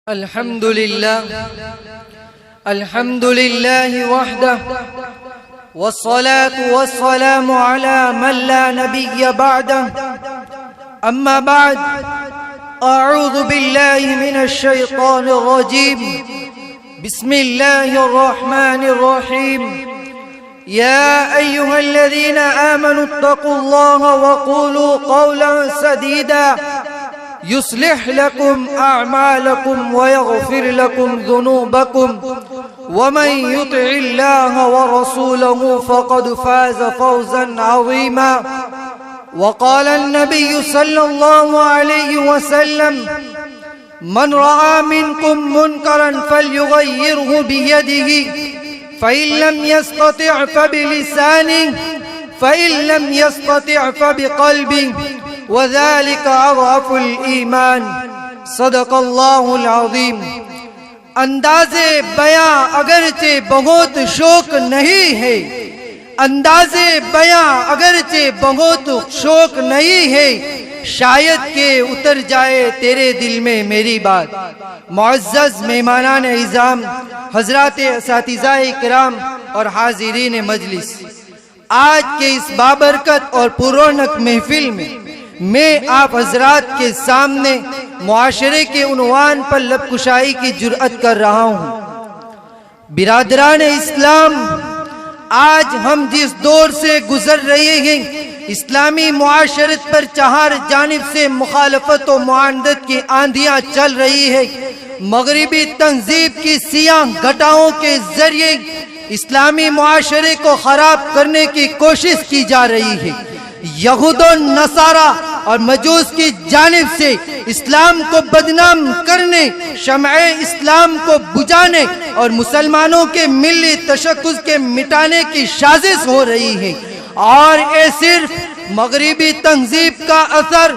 الحمد لله وحده والصلاة والسلام على من لا نبي بعده. أما بعد، أعوذ بالله من الشيطان الرجيم. بسم الله الرحمن الرحيم. يا أيها الذين آمنوا اتقوا الله وقولوا قولا سديدا يصلح لكم أعمالكم ويغفر لكم ذنوبكم ومن يطع الله ورسوله فقد فاز فوزا عظيما. وقال النبي صلى الله عليه وسلم: من رأى منكم منكرا فليغيره بيده فإن لم يستطع فبلسانه فإن لم يستطع فبقلبه وذلك أضعف الإيمان. صدق اللہ العظیم. انداز بیاں اگرچہ بہت شوق نہیں ہے، انداز بیاں اگرچہ بہت شوق نہیں ہے، شاید کہ اتر جائے تیرے دل میں میری بات. معزز مہمانان اعظام، حضرات اساتذہ کرام اور حاضرین مجلس، آج کے اس بابرکت اور پررونق محفل میں آپ حضرات کے سامنے معاشرے کے عنوان پر لب کشائی کی جرأت کر رہا ہوں. برادران اسلام، آج ہم جس دور سے گزر رہے ہیں، اسلامی معاشرت پر چہار جانب سے مخالفت و معاندت کی آندھیاں چل رہی ہے. مغربی تہذیب کی سیاہ گھٹاؤں کے ذریعے اسلامی معاشرے کو خراب کرنے کی کوشش کی جا رہی ہے. یہود و نصارہ اور مجوس کی جانب سے اسلام کو بدنام کرنے، شمع اسلام کو بجھانے اور مسلمانوں کے ملی تشخص کے مٹانے کی سازش ہو رہی ہے. اور یہ صرف مغربی تہذیب کا اثر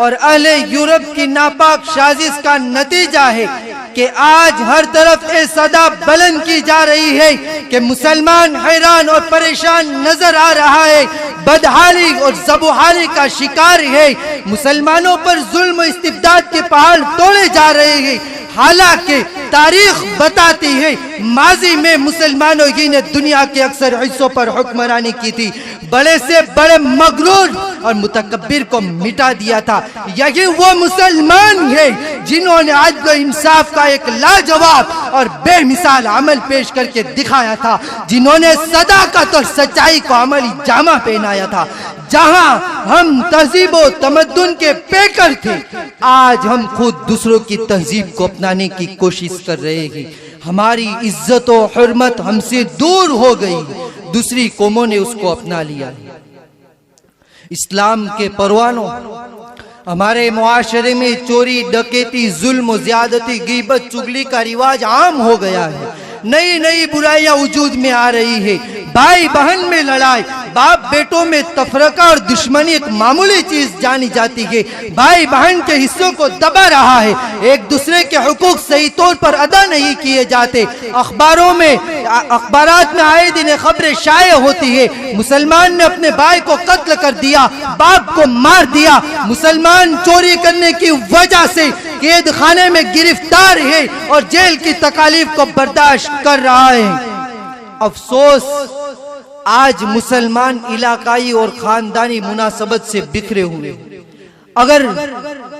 اور اہل یورپ کی ناپاک سازش کا نتیجہ ہے کہ آج ہر طرف یہ صدا بلند کی جا رہی ہے کہ مسلمان حیران اور پریشان نظر آ رہا ہے، بدحالی اور زبوحالی کا شکار ہے. مسلمانوں پر ظلم و استبداد کے پہاڑ توڑے جا رہے ہیں. حالانکہ تاریخ بتاتی ہے ماضی میں مسلمانوں ہی نے دنیا کے اکثر حصوں پر حکمرانی کی تھی، بڑے سے بڑے مغرور اور متکبر کو مٹا دیا تھا. یہی وہ مسلمان ہے جنہوں نے عدل و انصاف کا ایک لاجواب اور بے مثال عمل پیش کر کے دکھایا تھا، جنہوں نے صداقت اور سچائی کو عملی جامہ پہنایا تھا. جہاں ہم تہذیب و تمدن کے پیکر تھے، آج ہم خود دوسروں کی تہذیب کو اپنانے کی کوشش کر رہے ہیں. ہماری عزت و حرمت ہم سے دور ہو گئی، دوسری قوموں نے اس کو اپنا لیا. اسلام کے پروانوں، ہمارے معاشرے میں چوری، ڈکیتی، ظلم و زیادتی، غیبت، چغلی کا رواج عام ہو گیا ہے. نئی نئی برائیاں وجود میں آ رہی ہے. بھائی بہن میں لڑائی، باپ بیٹوں میں تفرقہ اور دشمنی ایک معمولی چیز جانی جاتی ہے. بھائی بہن کے حصوں کو دبا رہا ہے. ایک دوسرے کے حقوق صحیح طور پر ادا نہیں کیے جاتے. اخبارات میں آئے دن خبریں شائع ہوتی ہے، مسلمان نے اپنے بھائی کو قتل کر دیا، باپ کو مار دیا. مسلمان چوری کرنے کی وجہ سے قید خانے میں گرفتار ہے اور جیل کی تکالیف کو برداشت کر رہا ہے. افسوس، آج مسلمان علاقائی اور خاندانی مناسبت سے بکھرے ہوئے. اگر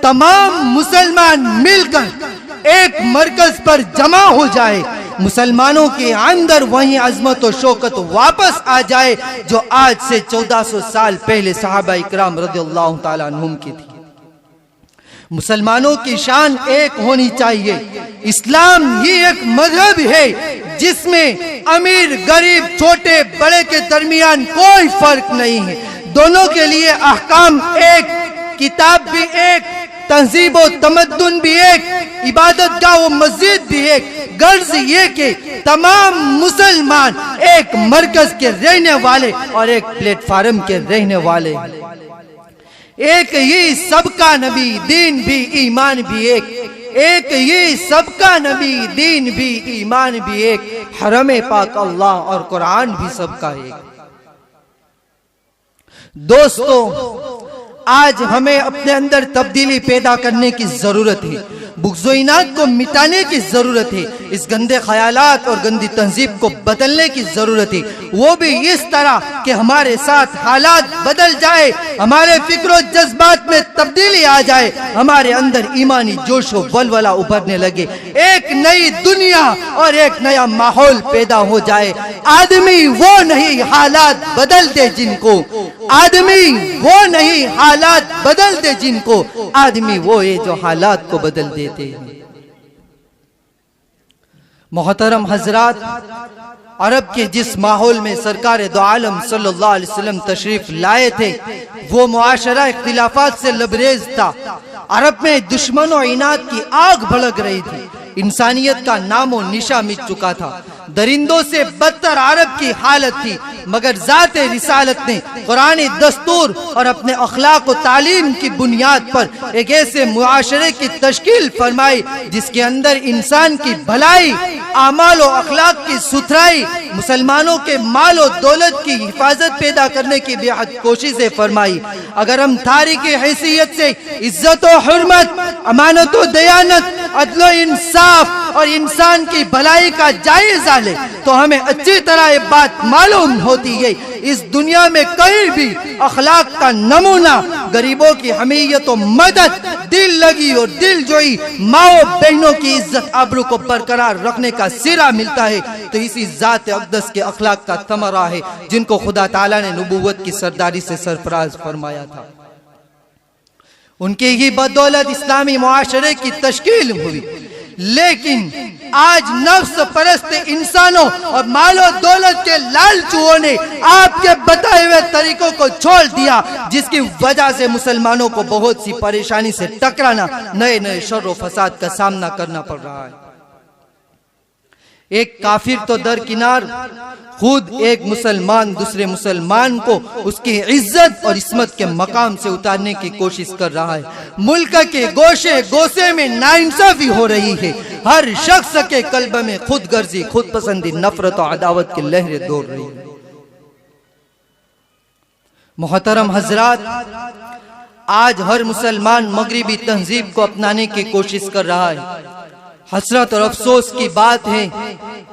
تمام مسلمان مل کر ایک مرکز پر جمع ہو جائے، مسلمانوں کے اندر وہی عظمت و شوکت واپس آ جائے جو آج سے 1400 سال پہلے صحابہ اکرام رضی اللہ تعالیٰ عنہم کی تھی. مسلمانوں کی شان ایک ہونی چاہیے. اسلام ہی ایک مذہب ہے جس میں امیر غریب چھوٹے بڑے کے درمیان کوئی فرق نہیں ہے. دونوں کے لیے احکام ایک، کتاب بھی ایک، تہذیب و تمدن بھی ایک، عبادت گاہ و مسجد بھی ایک. غرض یہ کہ تمام مسلمان ایک مرکز کے رہنے والے اور ایک پلیٹ فارم کے رہنے والے. ایک ہی سب کا نبی، دین بھی ایمان بھی ایک. ایک ہی سب کا نبی، دین بھی ایمان بھی ایک. حرم پاک اللہ اور قرآن بھی سب کا ایک. دوستو، آج ہمیں اپنے اندر تبدیلی پیدا کرنے کی ضرورت ہے، بغض و اناد کو مٹانے کی ضرورت ہے، اس گندے خیالات اور گندی تہذیب کو بدلنے کی ضرورت ہے، وہ بھی اس طرح کہ ہمارے ساتھ حالات بدل جائے، ہمارے فکر و جذبات میں تبدیلی آ جائے، ہمارے اندر ایمانی جوش و ولولہ ابھرنے لگے، ایک نئی دنیا اور ایک نیا ماحول پیدا ہو جائے۔ آدمی وہ نہیں حالات بدل دے جن کو، آدمی وہ نہیں حالات بدل دے جن کو، آدمی وہ ہے جو حالات کو بدل دیتے ہیں۔ محترم حضرات، عرب کے جس ماحول میں سرکار دو عالم صلی اللہ علیہ وسلم تشریف لائے تھے وہ معاشرہ اختلافات سے لبریز تھا۔ عرب میں دشمن و عناد کی آگ بھڑک رہی تھی، انسانیت کا نام و نشان مٹ چکا تھا، درندوں سے بدتر عرب کی حالت تھی، مگر ذات رسالت نے قرآن دستور اور اپنے اخلاق و تعلیم کی بنیاد پر ایک ایسے معاشرے کی تشکیل فرمائی جس کے اندر انسان کی بھلائی، اعمال و اخلاق کی ستھرائی، مسلمانوں کے مال و دولت کی حفاظت پیدا کرنے کی بے حد کوششیں فرمائی۔ اگر ہم تاریخ حیثیت سے عزت و حرمت، امانت و دیانت، عدل و انصاف اور انسان کی بھلائی کا جائزہ لے تو ہمیں اچھی طرح یہ بات معلوم ہوتی ہے، اس دنیا میں کہیں بھی اخلاق کا نمونہ غریبوں کی حمیت و مدد، دل لگی اور دل جوئی، ماں و بہنوں کی عزت آبرو کو برقرار رکھنے کا سرا ملتا ہے تو اسی ذات اقدس کے اخلاق کا ثمرہ ہے جن کو خدا تعالیٰ نے نبوت کی سرداری سے سرفراز فرمایا تھا۔ ان کی ہی بدولت اسلامی معاشرے کی تشکیل ہوئی، لیکن آج نفس پرست انسانوں اور مال و دولت کے لالچوؤں نے آپ کے بتائے ہوئے طریقوں کو چھوڑ دیا، جس کی وجہ سے مسلمانوں کو بہت سی پریشانی سے ٹکرانا، نئے نئے شر و فساد کا سامنا کرنا پڑ رہا ہے۔ ایک کافر تو درکنار، خود ایک مسلمان دوسرے مسلمان کو اس کی عزت اور عصمت کے مقام سے اتارنے کی کوشش کر رہا ہے۔ ملک کے گوشے گوشے میں ناانصافی ہو رہی ہے، ہر شخص کے قلب میں خود غرضی، خود پسندی، نفرت و عداوت کی لہریں دوڑ رہی ہیں۔ محترم حضرات، آج ہر مسلمان مغربی تہذیب کو اپنانے کی کوشش کر رہا ہے۔ حسرت اور افسوس کی بات ہے،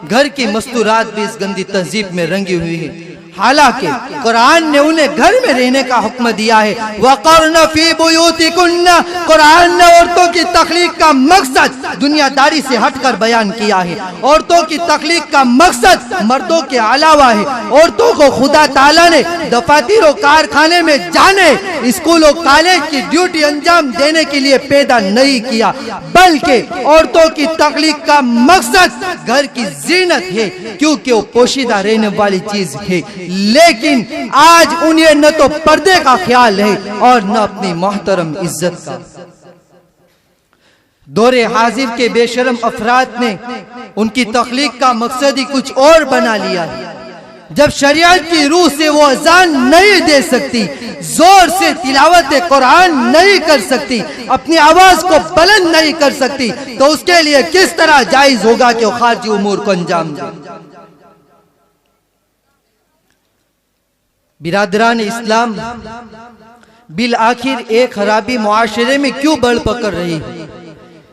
گھر کی مستورات بھی اس گندی تہذیب میں رنگی ہوئی ہے، حالانکہ قرآن نے انہیں گھر میں رہنے کا حکم دیا ہے۔ وَقَرْنَ فِي بُيُوتِكُنَّ، قرآن نے عورتوں کی تخلیق کا مقصد دنیا داری سے ہٹ کر بیان کیا ہے۔ عورتوں کی تخلیق کا مقصد مردوں کے علاوہ ہے۔ عورتوں کو خدا تعالیٰ نے دفاتر و کارخانے میں جانے، اسکول و کالج کی ڈیوٹی انجام دینے کے لیے پیدا نہیں کیا، بلکہ عورتوں کی تخلیق کا مقصد گھر کی زینت ہے، کیونکہ وہ پوشیدہ رہنے والی چیز ہے۔ لیکن آج انہیں نہ تو پردے کا خیال ہے اور نہ اپنی محترم عزت کا۔ دور حاضر کے بے شرم افراد نے ان کی تخلیق کا مقصد ہی کچھ اور بنا لیا ہے۔ جب شریعت کی روح سے وہ اذان نہیں دے سکتی، زور سے تلاوت قرآن نہیں کر سکتی، اپنی آواز کو بلند نہیں کر سکتی، تو اس کے لیے کس طرح جائز ہوگا کہ وہ خارجی امور کو انجام دے؟ برادران اسلام، بالآخر ایک خرابی معاشرے میں کیوں بڑھ پکڑ رہی ہے؟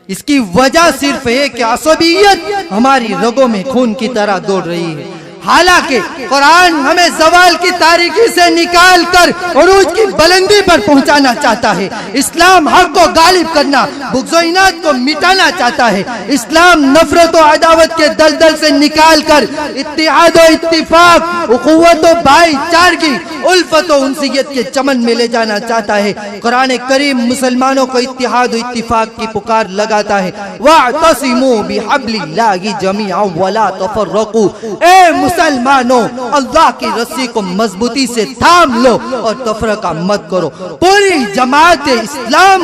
اس کی وجہ صرف ہے کہ عصبیت ہماری رگوں میں خون کی طرح دوڑ رہی ہے۔ حالانکہ قرآن ہمیں زوال کی تاریکی سے نکال کر عروج کی بلندی پر پہنچانا چاہتا ہے۔ اسلام حق کو غالب کرنا، بغض و عناد کو مٹانا چاہتا ہے۔ اسلام نفرت و عداوت کے دلدل سے نکال کر اتحاد و اتفاق، اخوت و بھائی چارگی، الفت و انسیت کے چمن میں لے جانا چاہتا ہے۔ قرآن کریم مسلمانوں کو اتحاد و اتفاق کی پکار لگاتا ہے۔ وَاعْتَصِمُوا بِحَبْلِ اللَّهِ جَمِيعًا وَلَا تَفَرَّقُوا، اے مسلمانوں، اللہ کی رسی کو مضبوطی سے تھام لو اور تفرقہ مت کرو۔ پوری جماعت اسلام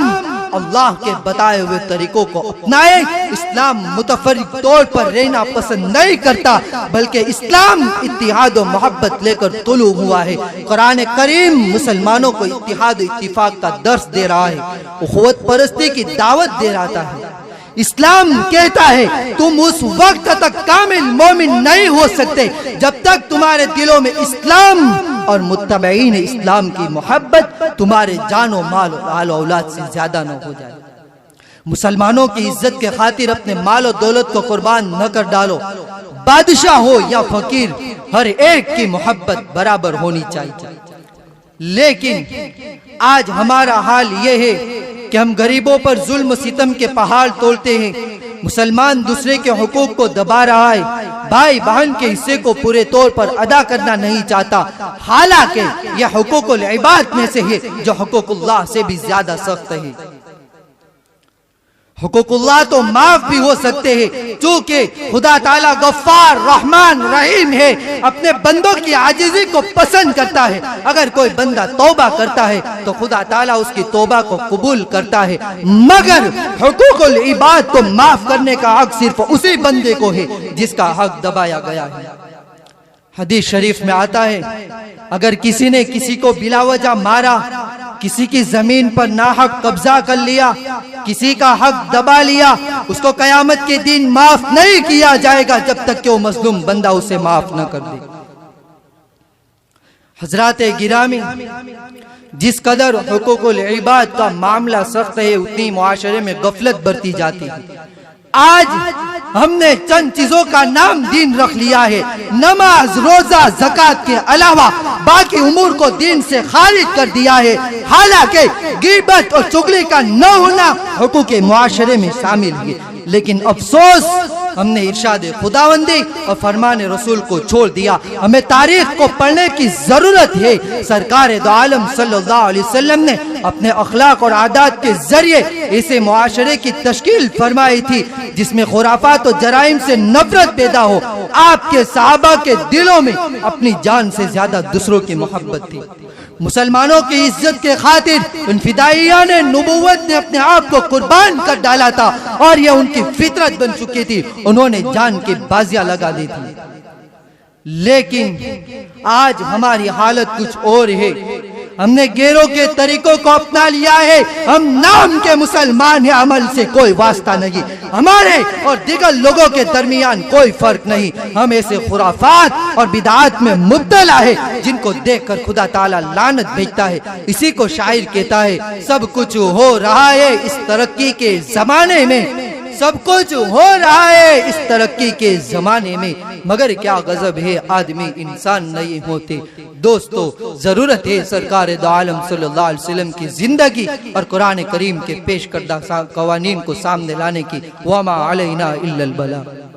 اللہ کے بتائے ہوئے طریقوں کو اپنائے۔ اسلام متفرق طور پر رہنا پسند نہیں کرتا، بلکہ اسلام اتحاد و محبت لے کر طلوع ہوا ہے۔ قرآن کریم مسلمانوں کو اتحاد و اتفاق کا درس دے رہا ہے، اخوت پرستی کی دعوت دے رہا ہے۔ اسلام کہتا ہے تم اس وقت تک کامل مومن نہیں ہو سکتے جب تک تمہارے دلوں میں اسلام اور متبعین اسلام کی محبت تمہارے جان و مال و آل و اولاد سے زیادہ نہ ہو جائے۔ مسلمانوں کی عزت کے خاطر اپنے مال و دولت کو قربان نہ کر ڈالو۔ بادشاہ ہو یا فقیر، ہر ایک کی محبت برابر ہونی چاہیے۔ لیکن آج ہمارا حال یہ ہے کہ ہم غریبوں پر ظلم و ستم کے پہاڑ تولتے ہیں۔ مسلمان دوسرے کے حقوق کو دبا رہا ہے، بھائی بہن کے حصے کو پورے طور پر ادا کرنا نہیں چاہتا، حالانکہ یہ حقوق العباد میں سے ہے جو حقوق اللہ سے بھی زیادہ سخت ہے۔ حقوق اللہ تو معاف بھی ہو سکتے ہیں چونکہ خدا تعالیٰ غفار رحمان رحیم ہے، اپنے بندوں کی عاجزی کو پسند کرتا ہے۔ اگر کوئی بندہ توبہ کرتا ہے تو خدا تعالیٰ اس کی توبہ کو قبول کرتا ہے، مگر حقوق العباد کو معاف کرنے کا حق صرف اسی بندے کو ہے جس کا حق دبایا گیا ہے۔ حدیث شریف میں آتا ہے اگر کسی نے کسی کو بلا وجہ مارا، کسی کی زمین پر ناحق قبضہ کر لیا، کسی کا حق دبا لیا، اس کو قیامت کے دن معاف نہیں کیا جائے گا جب تک کہ وہ مظلوم بندہ اسے معاف نہ کر دے۔ حضرات گرامی، جس قدر حقوق العباد کا معاملہ سخت ہے اتنی معاشرے میں غفلت برتی جاتی ہے۔ آج ہم نے چند چیزوں کا نام دین رکھ لیا ہے، نماز روزہ زکوٰۃ کے علاوہ باقی امور کو دین سے خارج کر دیا ہے، حالانکہ غیبت اور چغلی کا نہ ہونا حقوق معاشرے میں شامل ہے۔ لیکن افسوس ہم نے ارشاد خداوندی اور فرمان رسول کو چھوڑ دیا۔ ہمیں تاریخ کو پڑھنے کی ضرورت ہے۔ سرکار دو عالم صلی اللہ علیہ وسلم نے اپنے اخلاق اور عادات کے ذریعے ایسے معاشرے کی تشکیل فرمائی تھی جس میں خرافات و جرائم سے نفرت پیدا ہو۔ آپ کے صحابہ کے دلوں میں اپنی جان سے زیادہ دوسروں کی محبت تھی۔ مسلمانوں کی عزت کے خاطر ان فدائیان نبوت نے اپنے آپ کو قربان کر ڈالا تھا اور یہ ان کی فطرت بن چکی تھی، انہوں نے جان کی بازیاں لگا دی تھی۔ لیکن آج ہماری حالت کچھ اور ہے۔ ہم نے غیروں کے طریقوں کو اپنا لیا ہے۔ ہم نام کے مسلمان ہیں، عمل سے کوئی واسطہ نہیں۔ ہمارے اور دیگر لوگوں کے درمیان کوئی فرق نہیں۔ ہم ایسے خرافات اور بدعات میں مبتلا ہے جن کو دیکھ کر خدا تعالیٰ لعنت بھیجتا ہے۔ اسی کو شاعر کہتا ہے سب کچھ ہو رہا ہے اس ترقی کے زمانے میں، سب کچھ ہو رہا ہے اس ترقی کے زمانے میں، مگر کیا غضب ہے آدمی انسان نہیں ہوتے۔ دوستو، ضرورت ہے سرکار دو عالم صلی اللہ علیہ وسلم کی زندگی اور قرآن کریم کے پیش کردہ قوانین کو سامنے لانے کی۔ وما علینا الا البلاغ۔